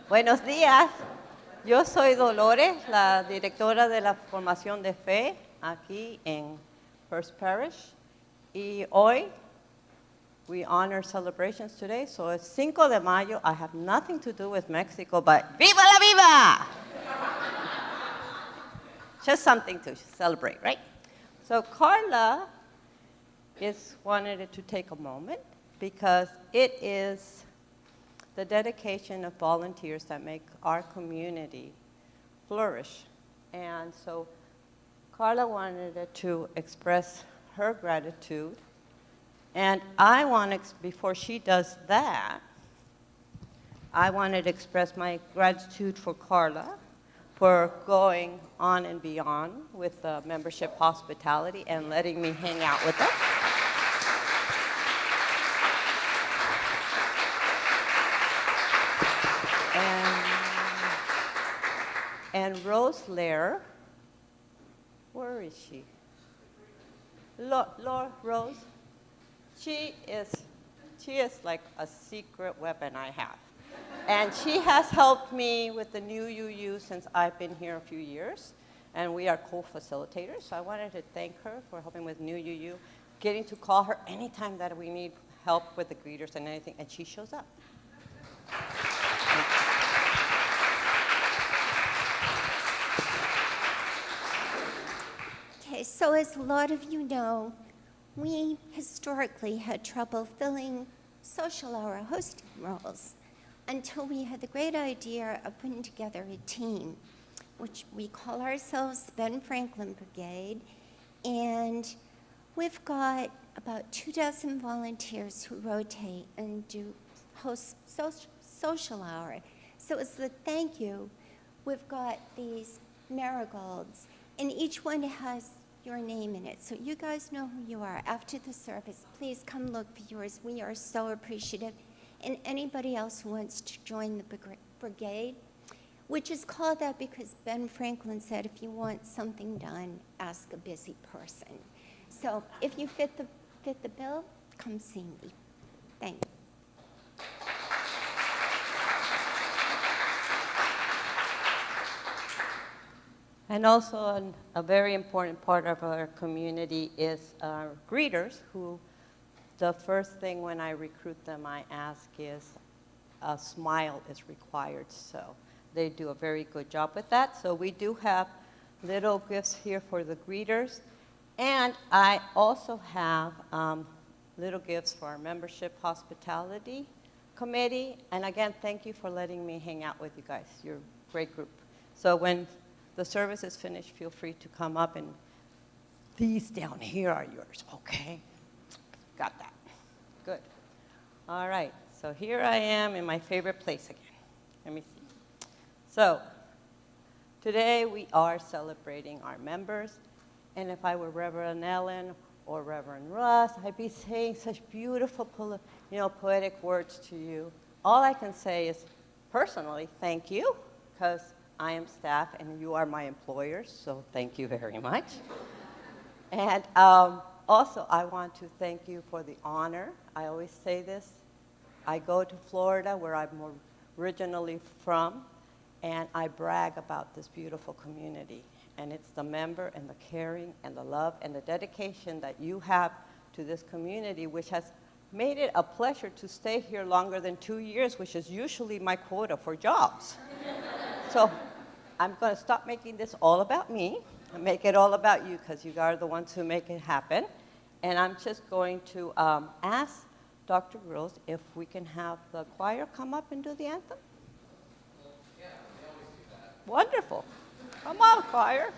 Buenos días. Yo soy Dolores, la directora de la formación de fe aquí en First Parish. Y hoy, we honor celebrations today. So it's 5 de Mayo. I have nothing to do with Mexico, but ¡Viva la Viva! Just something to celebrate, right? So Carla wanted to take a moment because it is the dedication of volunteers that make our community flourish. And so Carla wanted to express her gratitude. And I want to, before she does that, I wanted to express my gratitude for Carla for going on and beyond with the membership hospitality and letting me hang out with them. And Rose Lair, where is she? Rose, she is like a secret weapon I have. And she has helped me with the new UU since I've been here a few years. And we are co-facilitators, so I wanted to thank her for helping with new UU, getting to call her anytime that we need help with the greeters and anything, and she shows up. Okay, so as a lot of you know, we historically had trouble filling social hour hosting roles until we had the great idea of putting together a team, which we call ourselves the Ben Franklin Brigade, and we've got about 24 volunteers who rotate and host social hour. So as a thank you, we've got these marigolds, and each one has your name in it. So you guys know who you are. After the service, please come look for yours. We are so appreciative. And anybody else who wants to join the brigade, which is called that because Ben Franklin said, if you want something done, ask a busy person. So if you fit the bill, come see me. Thank you. And also a very important part of our community is our greeters, who the first thing when I recruit them I ask is a smile is required. So they do a very good job with that. So we do have little gifts here for the greeters. And I also have little gifts for our membership hospitality committee. And again, thank you for letting me hang out with you guys. You're a great group. So when the service is finished, feel free to come up, and these down here are yours, okay? Got that. Good. All right, so here I am in my favorite place again. Let me see. So today we are celebrating our members, and if I were Reverend Ellen or Reverend Russ, I'd be saying such beautiful, poetic words to you. All I can say is, personally, thank you, because I am staff and you are my employers, so thank you very much. And also, I want to thank you for the honor. I always say this. I go to Florida, where I'm originally from, and I brag about this beautiful community. And it's the member and the caring and the love and the dedication that you have to this community, which has made it a pleasure to stay here longer than 2 years, which is usually my quota for jobs. So I'm going to stop making this all about me and make it all about you, because you are the ones who make it happen. And I'm just going to ask Dr. Grills if we can have the choir come up and do the anthem. Yeah, we always do that. Wonderful. Come on, choir.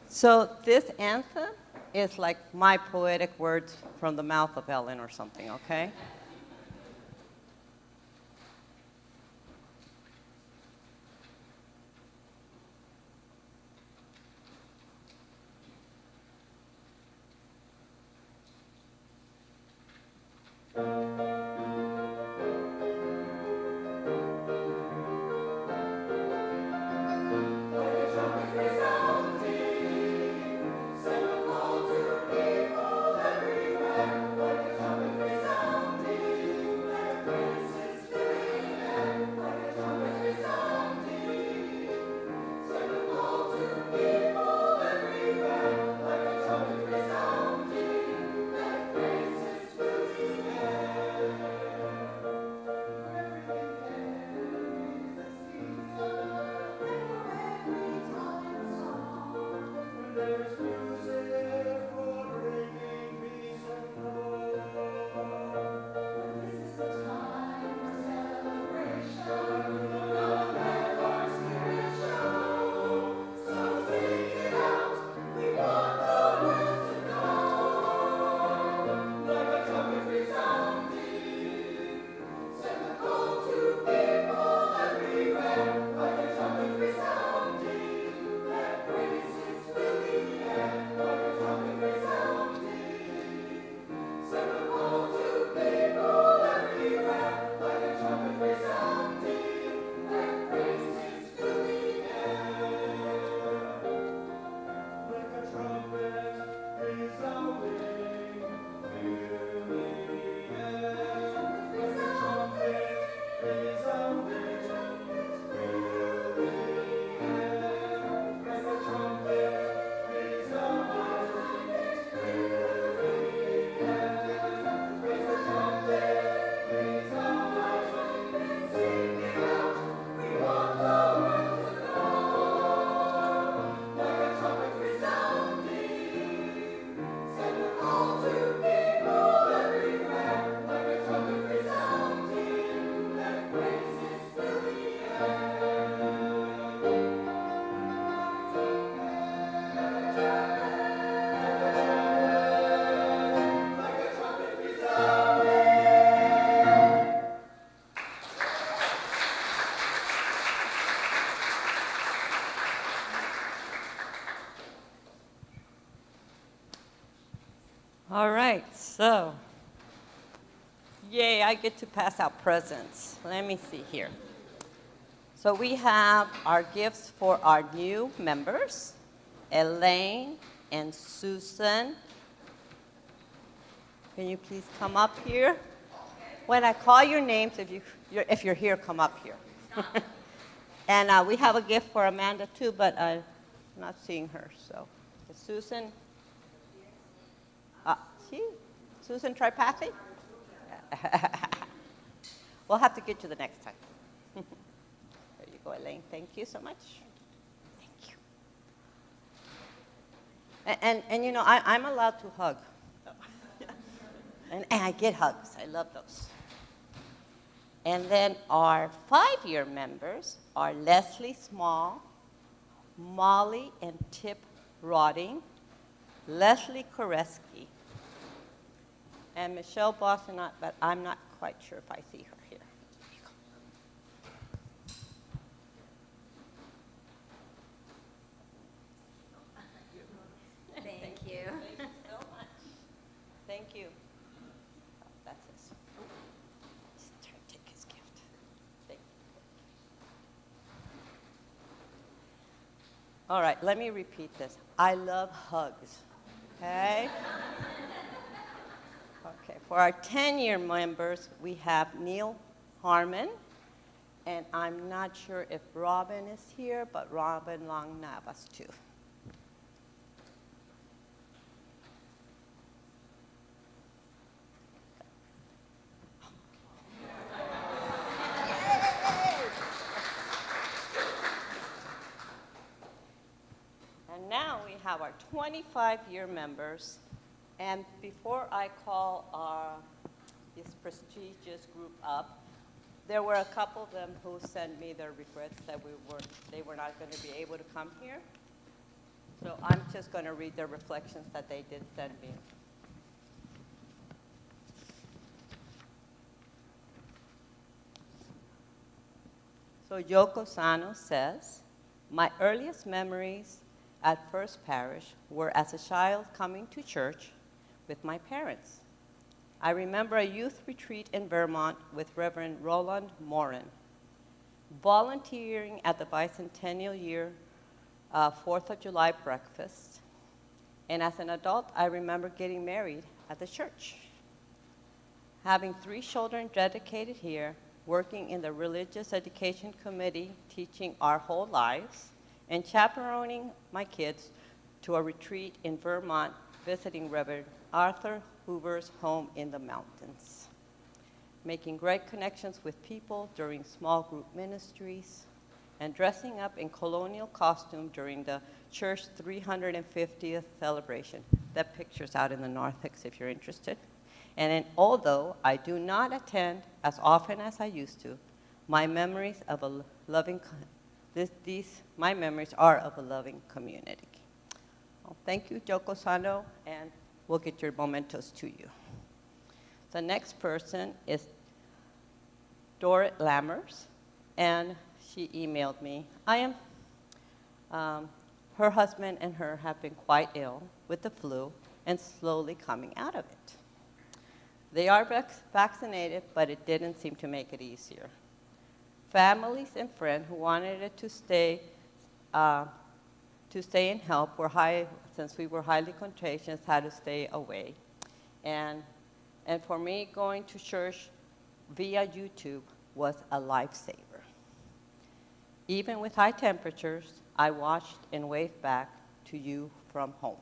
So this anthem is like my poetic words from the mouth of Ellen or something, okay? All right, so, yay, I get to pass out presents. Let me see here. So we have our gifts for our new members, Elaine and Susan. Can you please come up here? When I call your names, if you're here, come up here. And we have a gift for Amanda too, but I'm not seeing her. So, Susan. See, Susan Tripathy. We'll have to get you the next time. There you go, Elaine. Thank you so much. Thank you. And you know, I'm allowed to hug. And I get hugs. I love those. And then our 5-year members are Leslie Small, Molly and Tip Rodding, Leslie Koreski, and Michelle Bostonot, but I'm not quite sure if I see her here. Thank you. Thank you so much. Thank you. Oh, that's his. Just try to take his gift. Thank you. All right, let me repeat this. I love hugs. Okay? Okay, for our 10-year members, we have Neil Harmon, and I'm not sure if Robin is here, but Robin Long Navas too. And now we have our 25-year members. And before I call this prestigious group up, there were a couple of them who sent me their regrets that they were not going to be able to come here. So I'm just going to read their reflections that they did send me. So Yoko Sano says, my earliest memories at First Parish were as a child coming to church with my parents. I remember a youth retreat in Vermont with Reverend Roland Morin, volunteering at the bicentennial year 4th of July breakfast, and as an adult, I remember getting married at the church. Having 3 children dedicated here, working in the Religious Education Committee, teaching our whole lives, and chaperoning my kids to a retreat in Vermont, visiting Reverend Arthur Hoover's home in the mountains, making great connections with people during small group ministries, and dressing up in colonial costume during the church 350th celebration. That picture's out in the narthex if you're interested. And although I do not attend as often as I used to, my memories of a loving my memories are of a loving community. Well, thank you, Yoko Sano, and we'll get your mementos to you. The next person is Dorit Lammers, and she emailed me. Her husband and her have been quite ill with the flu and slowly coming out of it. They are vaccinated, but it didn't seem to make it easier. Families and friends who wanted it to stay and help since we were highly contagious, had to stay away. And for me, going to church via YouTube was a lifesaver. Even with high temperatures, I watched and waved back to you from home.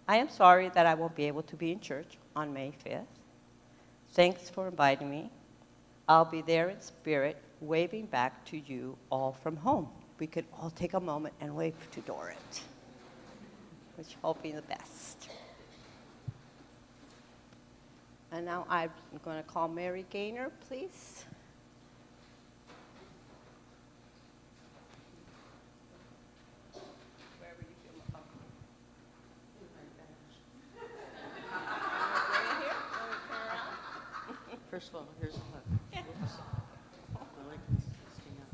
I am sorry that I won't be able to be in church on May 5th. Thanks for inviting me. I'll be there in spirit, waving back to you all from home. We could all take a moment and wave to Dorit, which hoping the best. And now I'm going to call Mary Gaynor, please. Wherever you feel more comfortable. Bring it here. Let me turn around. First of all, here's a hug. Whoops. I like this. Sting up.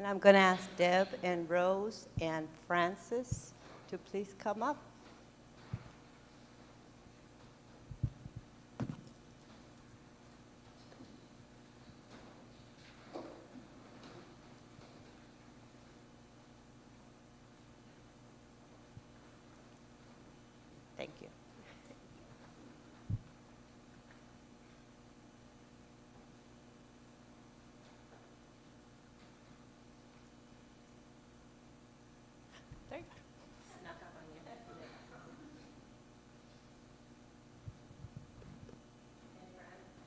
I'm going to ask Deb and Rose and Francis to please come up. Thank you. There you go.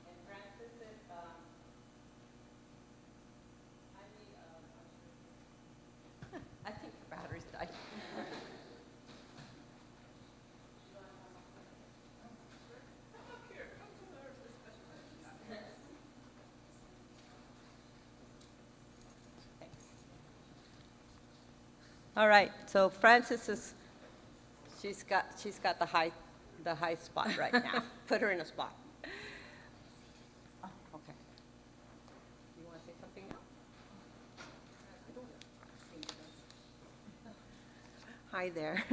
And Francis is, I think the battery's died. All right, so Francis is, she's got the high spot right now. Put her in a spot. Oh, okay. You want to say something now? Hi there.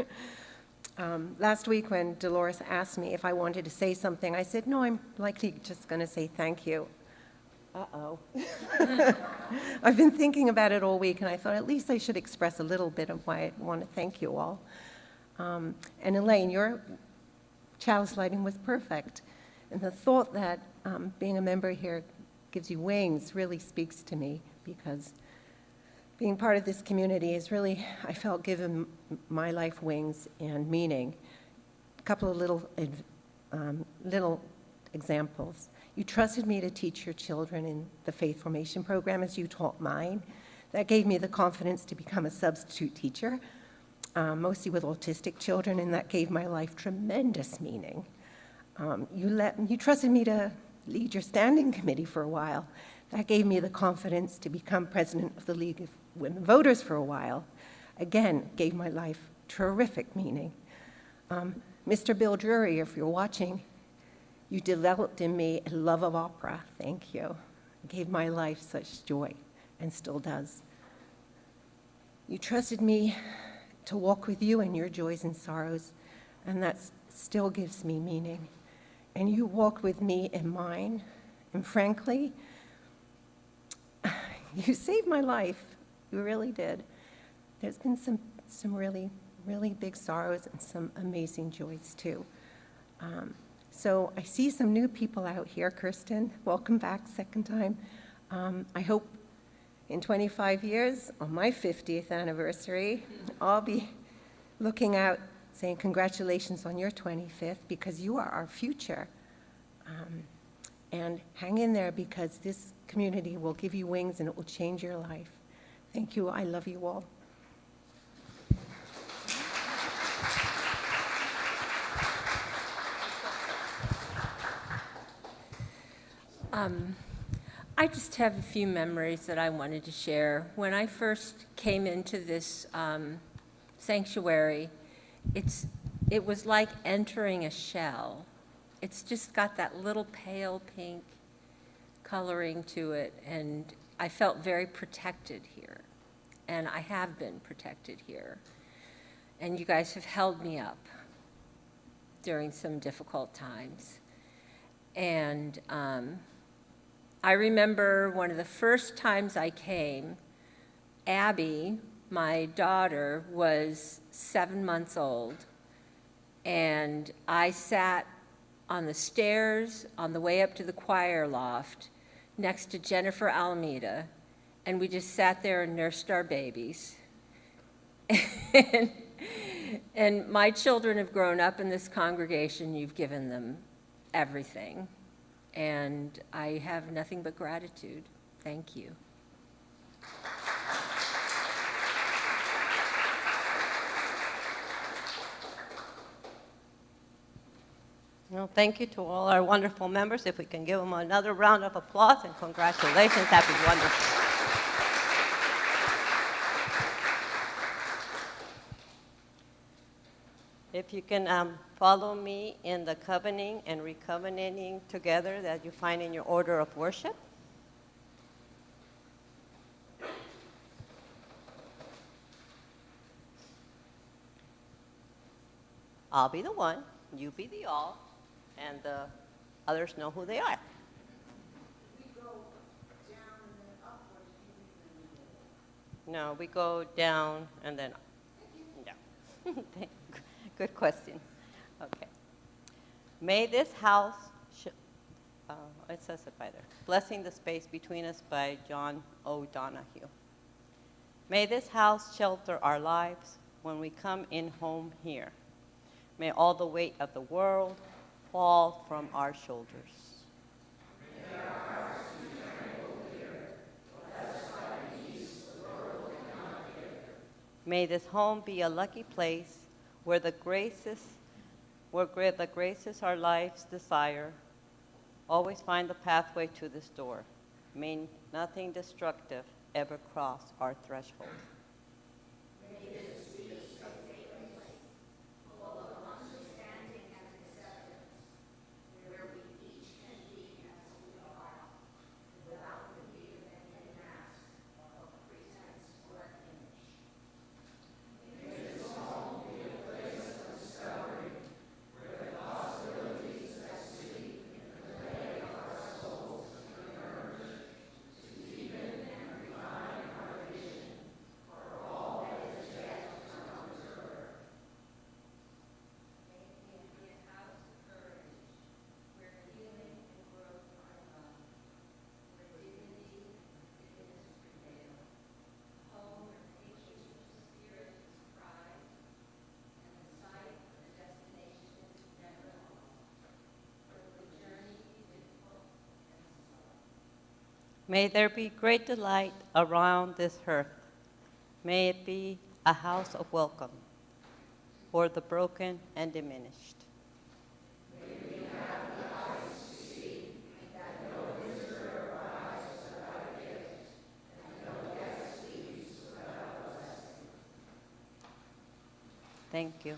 Last week when Dolores asked me if I wanted to say something, I said, no, I'm likely just going to say thank you. Uh-oh. I've been thinking about it all week, and I thought at least I should express a little bit of why I want to thank you all. And Elaine, your chalice lighting was perfect. And the thought that being a member here gives you wings really speaks to me, because being part of this community is really, I felt, given my life wings and meaning. A couple of little examples. You trusted me to teach your children in the faith formation program as you taught mine. That gave me the confidence to become a substitute teacher, mostly with autistic children, and that gave my life tremendous meaning. You trusted me to lead your standing committee for a while. That gave me the confidence to become president of the League of Women Voters for a while. Again, gave my life terrific meaning. Mr. Bill Drury, if you're watching, you developed in me a love of opera. Thank you. It gave my life such joy, and still does. You trusted me to walk with you in your joys and sorrows, and that still gives me meaning. And you walked with me in mine, and frankly, you saved my life. You really did. There's been some really, really big sorrows and some amazing joys, too. So I see some new people out here. Kirsten, welcome back, second time. I hope in 25 years, on my 50th anniversary, I'll be looking out saying congratulations on your 25th, because you are our future. And hang in there, because this community will give you wings and it will change your life. Thank you. I love you all. I just have a few memories that I wanted to share. When I first came into this sanctuary, it was like entering a shell. It's just got that little pale pink coloring to it, and I felt very protected here, and I have been protected here. And you guys have held me up during some difficult times. And I remember one of the first times I came, Abby, my daughter, was 7 months old, and I sat on the stairs on the way up to the choir loft next to Jennifer Alameda, and we just sat there and nursed our babies. And my children have grown up in this congregation. You've given them everything, and I have nothing but gratitude. Thank you. Well, thank you to all our wonderful members. If we can give them another round of applause, and congratulations. Happy wonderful. If you can follow me in the covenanting and recovenanting together that you find in your order of worship. I'll be the one, you be the all, and the others know who they are. No, we go down and then down. Good question. Okay. May this house, it says it by there, Blessing the Space Between Us by John O'Donohue. May this house shelter our lives when we come in home here. May all the weight of the world fall from our shoulders. May this home be a lucky place where the graces our lives desire always find the pathway to this door. May nothing destructive ever cross our threshold. May there be great delight around this hearth. May it be a house of welcome for the broken and diminished. Thank you.